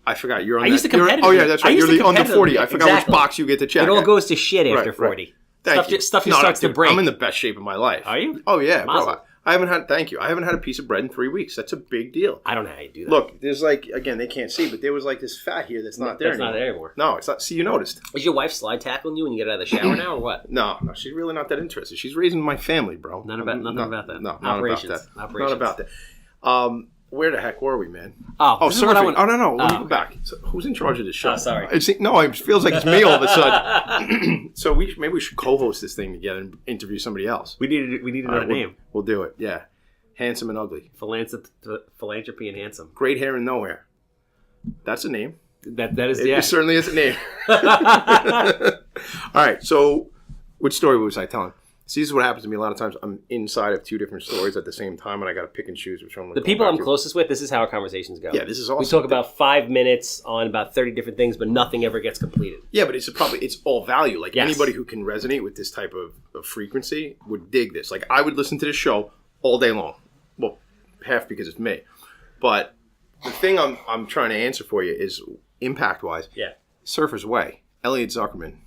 I forgot. You're on I used to competitively. Oh, yeah, that's right. You're the under 40. I forgot which box you get to check. It all goes to shit after 40. Right. Thank you. Stuff just starts to break. I'm in the best shape of my life. Are you? Oh, yeah. Bro, I haven't had, thank you. I haven't had a piece of bread in 3 weeks. That's a big deal. I don't know how you do that. Look, there's like, again, they can't see, but there was like this fat here that's not there anymore. That's not there anymore. No, it's not. See, you noticed. Is your wife slide tackling you when you get out of the shower now or what? No, she's really not that interested. She's raising my family, bro. Nothing about that. No, Operations. Not about that. Where the heck were we, man? Surfing. Oh, no. Let me go back. So, who's in charge of this show? Oh, sorry. It feels like it's me all of a sudden. So maybe we should co-host this thing together and interview somebody else. We need another name. We'll do it, yeah. Handsome and ugly. Philanthropy and handsome. Great hair and no hair. That's a name. It certainly is a name. All right, so which story was I telling? See, this is what happens to me a lot of times. I'm inside of two different stories at the same time, and I got to pick and choose which one. The people I'm closest with, this is how our conversations go. Yeah, this is awesome. We talk about 5 minutes on about 30 different things, but nothing ever gets completed. Yeah, but it's all value. Like Yes. anybody who can resonate with this type of frequency would dig this. Like I would listen to this show all day long. Well, half because it's me, but the thing I'm trying to answer for you is impact wise. Yeah. Surfer's Way. Elliot Zuckerman,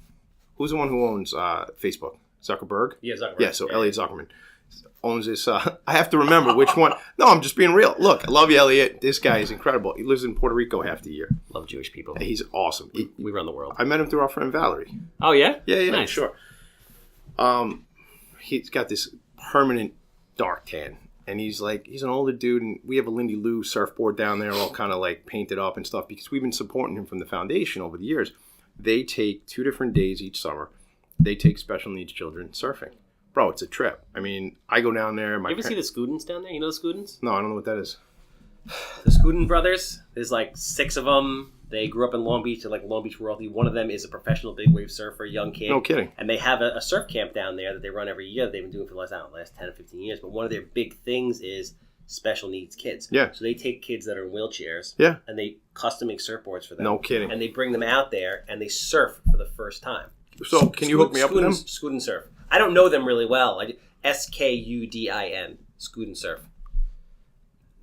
who's the one who owns Facebook? Zuckerberg? Yeah, Zuckerberg. Yeah, so Elliot Zuckerman owns this. I have to remember which one. No, I'm just being real. Look, I love you, Elliot. This guy is incredible. He lives in Puerto Rico half the year. Love Jewish people. He's awesome. We run the world. I met him through our friend Valerie. Oh, yeah? Yeah, Nice. sure. He's got this permanent dark tan. And he's an older dude, and we have a Lindy Lou surfboard down there, all kind of like painted up and stuff, because we've been supporting him from the foundation over the years. They take 2 different days each summer. They take special needs children surfing. Bro, it's a trip. I mean, I go down there. You ever see the Scudens down there? You know the Scudens? No, I don't know what that is. The Scuden brothers. There's like 6 of them. They grew up in Long Beach. They're like Long Beach royalty. One of them is a professional big wave surfer, young kid. No kidding. And they have a surf camp down there that they run every year that they've been doing for the last 10 or 15 years. But one of their big things is special needs kids. Yeah. So they take kids that are in wheelchairs. Yeah. And they custom make surfboards for them. No kidding. And they bring them out there and they surf for the first time. So can you hook me up with them? Scuden Surf. I don't know them really well. Skudin. Scuden Surf.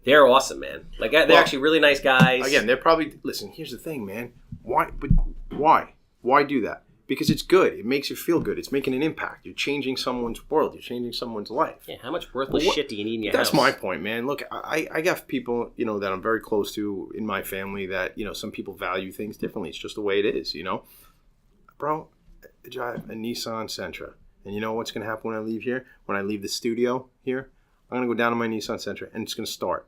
They're awesome, man. Like they're actually really nice guys. Again, they're probably listen. Here's the thing, man. Why do that? Because it's good. It makes you feel good. It's making an impact. You're changing someone's world. You're changing someone's life. Yeah. How much worthless shit do you need in your house? That's my point, man. Look, I got people, that I'm very close to in my family that, some people value things differently. It's just the way it is, Bro, I drive a Nissan Sentra. And you know what's going to happen when I leave here? When I leave the studio here, I'm going to go down to my Nissan Sentra and it's going to start.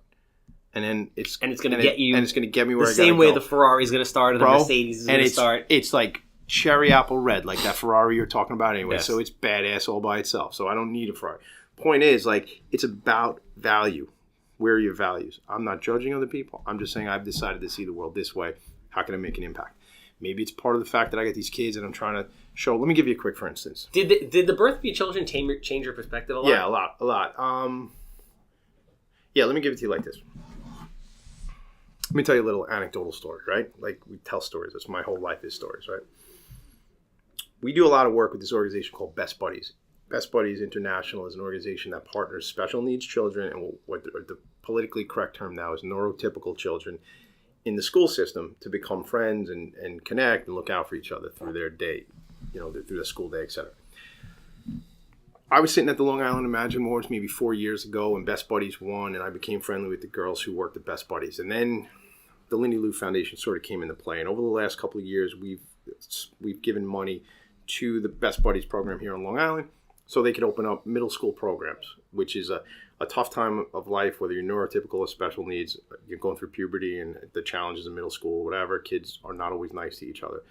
And then it's going to get you. And it's going to get me where I got to go. The same way the Ferrari is going to start or the Mercedes is going to start. It's like cherry apple red, like that Ferrari you're talking about anyway. Yes. So it's badass all by itself. So I don't need a Ferrari. Point is, it's about value. Where are your values? I'm not judging other people. I'm just saying I've decided to see the world this way. How can I make an impact? Maybe it's part of the fact that I got these kids and I'm trying to show. Let me give you a quick for instance. Did the birth of your children change your perspective a lot? Yeah, a lot. Yeah, let me give it to you like this. Let me tell you a little anecdotal story, right? Like we tell stories. That's my whole life is stories, right? We do a lot of work with this organization called Best Buddies. Best Buddies International is an organization that partners special needs children and what the politically correct term now is neurotypical children in the school system to become friends and connect and look out for each other through their day, through the school day, etc. I was sitting at the Long Island Imagine Awards maybe 4 years ago when Best Buddies won, and I became friendly with the girls who worked at Best Buddies. And then the Lindy Lou Foundation sort of came into play. And over the last couple of years, we've given money to the Best Buddies program here on Long Island so they could open up middle school programs, which is a tough time of life, whether you're neurotypical or special needs, you're going through puberty and the challenges of middle school, whatever. Kids are not always nice to each other.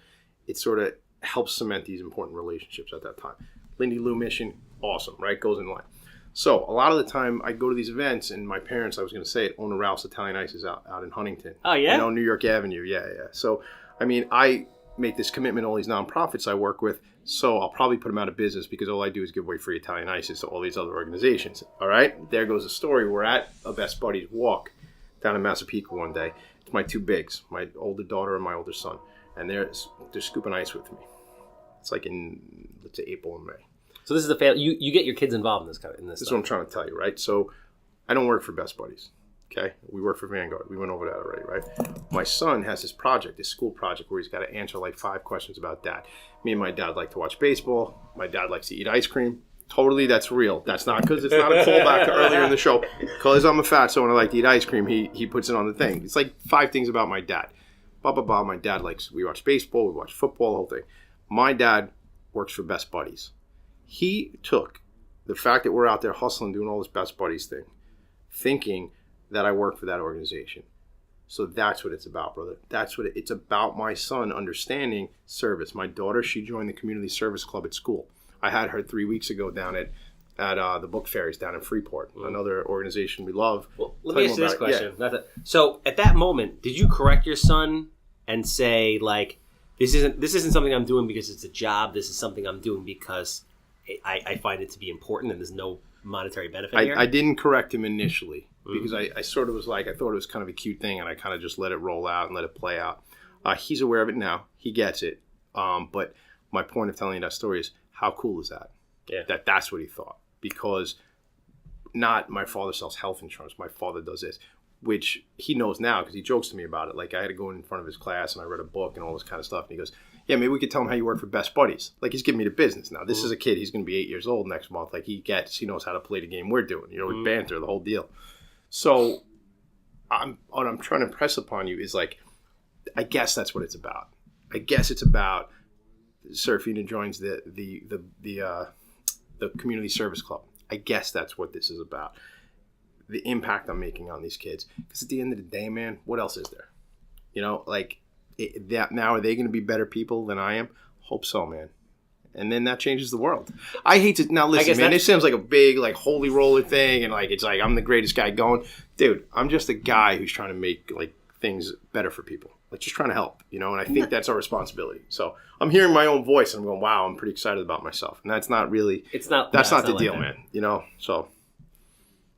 It sort of helps cement these important relationships at that time. Lindy Lou mission, awesome, right? Goes in line. So a lot of the time I go to these events and my parents, I was going to say it, own a Ralph's Italian Ices out in Huntington. Oh, yeah? New York Avenue. Yeah. So, I make this commitment to all these nonprofits I work with. So I'll probably put them out of business because all I do is give away free Italian ices to all these other organizations. All right. There goes the story. We're at a Best Buddies walk down in Massapequa one day. It's my 2 bigs, my older daughter and my older son. And they're scooping ice with me. It's like in, let's say, April and May. So this is the family. You get your kids involved in this This is what I'm trying to tell you, right? So I don't work for Best Buddies. Okay, we work for Vanguard. We went over that already, right? My son has this project, this school project, where he's got to answer like 5 questions about dad. Me and my dad like to watch baseball. My dad likes to eat ice cream. Totally, that's real. That's not because it's not a callback to earlier in the show. Because I'm a fatso and I like to eat ice cream, he puts it on the thing. It's like 5 things about my dad. Blah, blah, blah. My dad we watch baseball, we watch football, the whole thing. My dad works for Best Buddies. He took the fact that we're out there hustling, doing all this Best Buddies thing, thinking that I work for that organization. So that's what it's about, brother. That's what it's about. My son understanding service. My daughter, she joined the community service club at school. I had her 3 weeks ago down at the book fairies down in Freeport, another organization we love. Well, let me ask you this question. Yeah. So at that moment, did you correct your son and say, like, this isn't something I'm doing because it's a job. This is something I'm doing because I find it to be important, and there's no monetary benefit here. I didn't correct him initially because I sort of was like, I thought it was kind of a cute thing, and I kind of just let it roll out and let it play out. He's aware of it now. He gets it. But my point of telling you that story is, how cool is that? Yeah. That's what he thought. Because not my father sells health insurance. My father does this, which he knows now because he jokes to me about it. Like, I had to go in front of his class and I read a book and all this kind of stuff. And he goes, yeah, maybe we could tell him how you work for Best Buddies. Like, he's giving me the business now. This is a kid. He's going to be 8 years old next month. Like, he knows how to play the game we're doing, with banter, the whole deal. So what I'm trying to impress upon you is, like, I guess that's what it's about. I guess it's about Serafina joins the community service club. I guess that's what this is about. The impact I'm making on these kids. Because at the end of the day, man, what else is there? Now are they going to be better people than I am? Hope so, man. And then that changes the world. I hate to now listen, man. This sounds like a big holy roller thing, and it's like I'm the greatest guy going. Dude, I'm just a guy who's trying to make things better for people. Just trying to help, and I think that's our responsibility. So I'm hearing my own voice and I'm going, wow, I'm pretty excited about myself. And that's not really, that's not the deal, man. So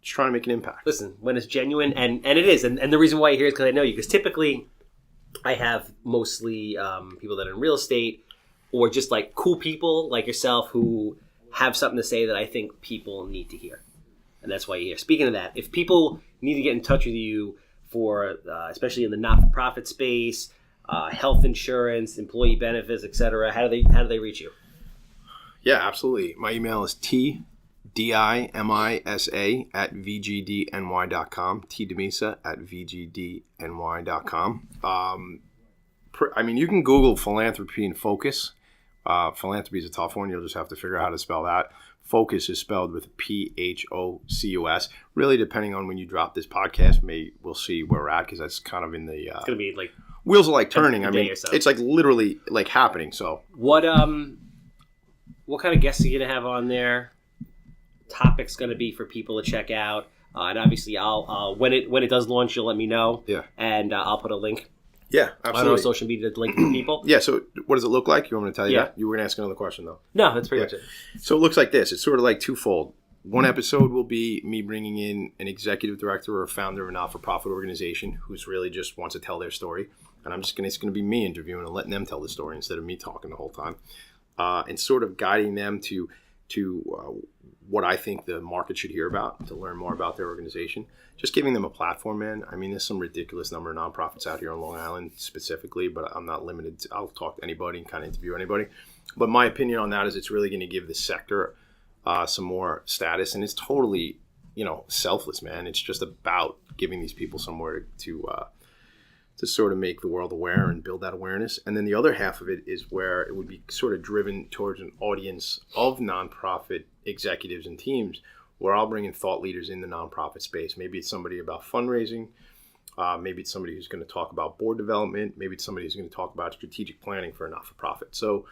just trying to make an impact. Listen, when it's genuine, and it is, and the reason why you're here is because I know you, because typically I have mostly people that are in real estate or just cool people like yourself who have something to say that I think people need to hear. And that's why you're here. Speaking of that, if people need to get in touch with you for, especially in the not-for-profit space, health insurance, employee benefits, etc., how do they reach you? Yeah, absolutely. My email is tdimisa@vgdny.com, tdimisa@vgdny.com. You can Google philanthropy and focus. Philanthropy is a tough one. You'll just have to figure out how to spell that. Focus is spelled with PHOCUS. Really, depending on when you drop this podcast, we'll see where we're at, because that's kind of in the. It's gonna be wheels are turning. It's literally happening. So what kind of guests are you gonna have on there? Topic's gonna be for people to check out, and obviously I'll when it does launch, you'll let me know. Yeah. And I'll put a link. Yeah, absolutely. On our social media to link to people. Yeah, so what does it look like? You want me to tell you that? You were going to ask another question, though. No, that's pretty much it. So it looks like this. It's sort of twofold. One episode will be me bringing in an executive director or a founder of a not-for-profit organization who's really just wants to tell their story. And it's going to be me interviewing and letting them tell the story instead of me talking the whole time. And sort of guiding them to what I think the market should hear about, to learn more about their organization. Just giving them a platform, man. There's some ridiculous number of nonprofits out here on Long Island specifically, but I'm not limited. I'll talk to anybody and kind of interview anybody. But my opinion on that is it's really going to give the sector some more status. And it's totally, selfless, man. It's just about giving these people somewhere to sort of make the world aware and build that awareness. And then the other half of it is where it would be sort of driven towards an audience of nonprofit executives and teams, where I'll bring in thought leaders in the nonprofit space. Maybe it's somebody about fundraising. Maybe it's somebody who's going to talk about board development. Maybe it's somebody who's going to talk about strategic planning for a not-for-profit. So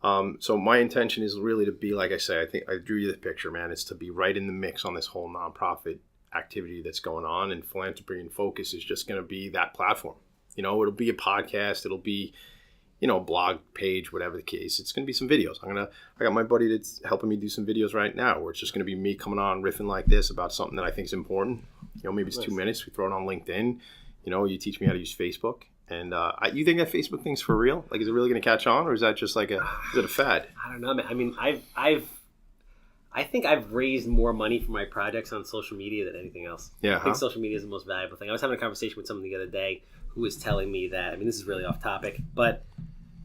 my intention is really to be, like I say, I think I drew you the picture, man. It's to be right in the mix on this whole nonprofit activity that's going on, and Philanthropy and Focus is just going to be that platform. It'll be a podcast. It'll be, a blog page, whatever the case. It's going to be some videos. I got my buddy that's helping me do some videos right now, where it's just going to be me coming on riffing like this about something that I think is important. Maybe it's 2 minutes. We throw it on LinkedIn. You teach me how to use Facebook. And you think that Facebook thing's for real? Is it really going to catch on, or is that just is it a fad? I don't know, man. I think I've raised more money for my projects on social media than anything else. Yeah, I think social media is the most valuable thing. I was having a conversation with someone the other day who was telling me that, this is really off topic, but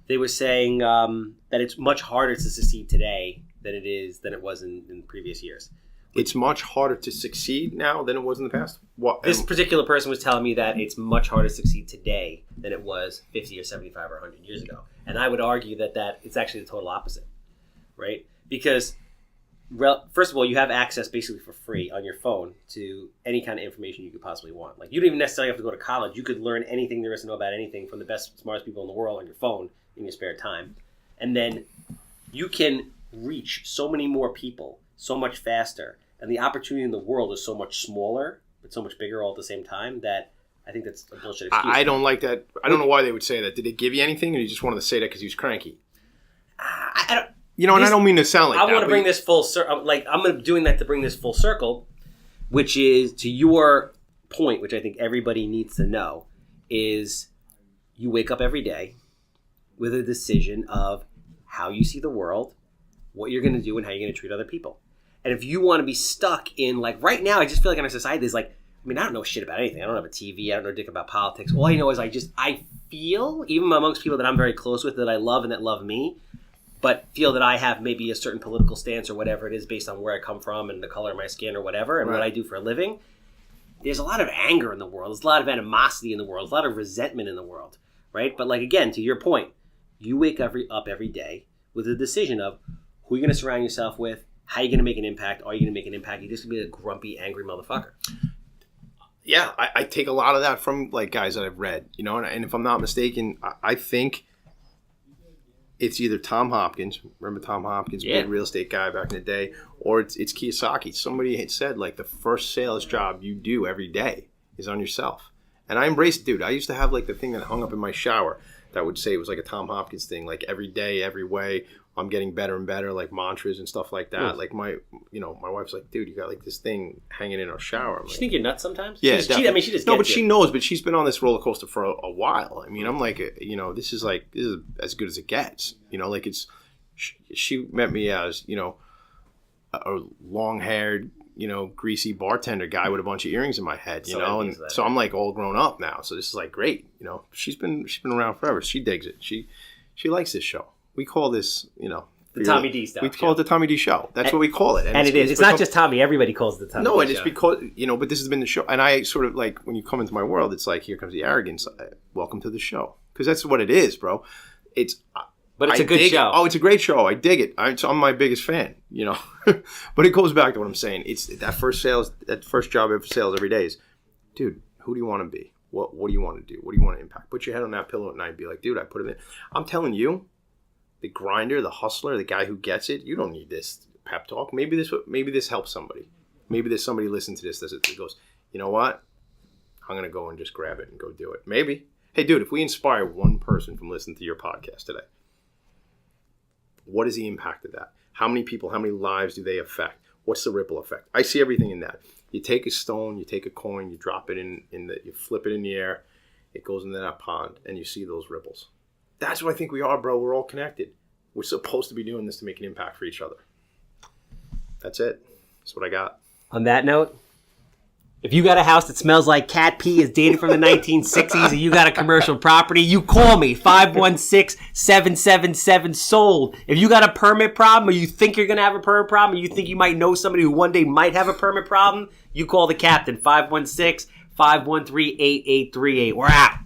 they were saying that it's much harder to succeed today than it was in previous years. It's much harder to succeed now than it was in the past? This particular person was telling me that it's much harder to succeed today than it was 50 or 75 or 100 years ago. And I would argue that it's actually the total opposite, right? Because first of all, you have access basically for free on your phone to any kind of information you could possibly want. You don't even necessarily have to go to college. You could learn anything there is to know about anything from the best, smartest people in the world on your phone in your spare time. And then you can reach so many more people so much faster. And the opportunity in the world is so much smaller, but so much bigger all at the same time, that I think that's a bullshit excuse. I don't like that. I don't know why they would say that. Did they give you anything, or you just wanted to say that because he was cranky? and I don't mean to sound like I that. want to bring this full circle. Like, I'm doing that to bring this full circle, which is to your point, which I think everybody needs to know, is you wake up every day with a decision of how you see the world, what you're going to do, and how you're going to treat other people. And if you want to be stuck in, like, right now, I just feel like in our society, there's like, I mean, I don't know shit about anything. I don't have a TV. I don't know dick about politics. All I know is I feel, even amongst people that I'm very close with, that I love and that love me, but feel that I have maybe a certain political stance or whatever it is based on where I come from and the color of my skin or whatever and what I do for a living. There's a lot of anger in the world. There's a lot of animosity in the world. There's a lot of resentment in the world, right? But, like, again, to your point, you wake up every day with a decision of who you're going to surround yourself with, how you're going to make an impact, are you going to make an impact? You're just going to be a grumpy, angry motherfucker. Yeah, I take a lot of that from, like, guys that I've read, and if I'm not mistaken, I think it's either Tom Hopkins, remember Tom Hopkins, big real estate guy back in the day, or it's Kiyosaki. Somebody had said, like, the first sales job you do every day is on yourself. And I embraced it, dude. I used to have, like, the thing that hung up in my shower that would say it was like a Tom Hopkins thing, like, every day, every way, I'm getting better and better, like mantras and stuff like that. Yes. Like my wife's like, dude, you got like this thing hanging in our shower. You think you're nuts sometimes? Yeah, she just no, but she knows. But she's been on this roller coaster for a while. I mean, I'm like, this is as good as it gets. Like it's. She met me as a long-haired, greasy bartender guy with a bunch of earrings in my head, and so I'm like all grown up now. So this is like great, She's been around forever. She digs it. She likes this show. We call this, the Tommy D stuff. We call it the Tommy D show. That's what we call it. And it's not just Tommy. Everybody calls it the Tommy D show. No, and it's because, but this has been the show. And I sort of like, when you come into my world, it's like, here comes the arrogance. Welcome to the show. Because that's what it is, bro. But it's a good show. Oh, it's a great show. I dig it. I'm my biggest fan, But it goes back to what I'm saying. It's that first job of sales every day is, dude, who do you want to be? What do you want to do? What do you want to impact? Put your head on that pillow at night and be like, dude, I put it in. I'm telling you, the grinder, the hustler, the guy who gets it, you don't need this pep talk. Maybe this helps somebody. Maybe there's somebody listening to this that goes, you know what? I'm going to go and just grab it and go do it. Maybe. Hey, dude, if we inspire one person from listening to your podcast today, what is the impact of that? How many people, how many lives do they affect? What's the ripple effect? I see everything in that. You take a stone, you take a coin, you drop it you flip it in the air, it goes into that pond, and you see those ripples. That's what I think we are, bro. We're all connected. We're supposed to be doing this to make an impact for each other. That's it. That's what I got. On that note, if you got a house that smells like cat pee, is dated from the 1960s, and you got a commercial property, you call me, 516-777-SOLD. If you got a permit problem, or you think you're going to have a permit problem, or you think you might know somebody who one day might have a permit problem, you call the captain, 516-513-8838. We're out.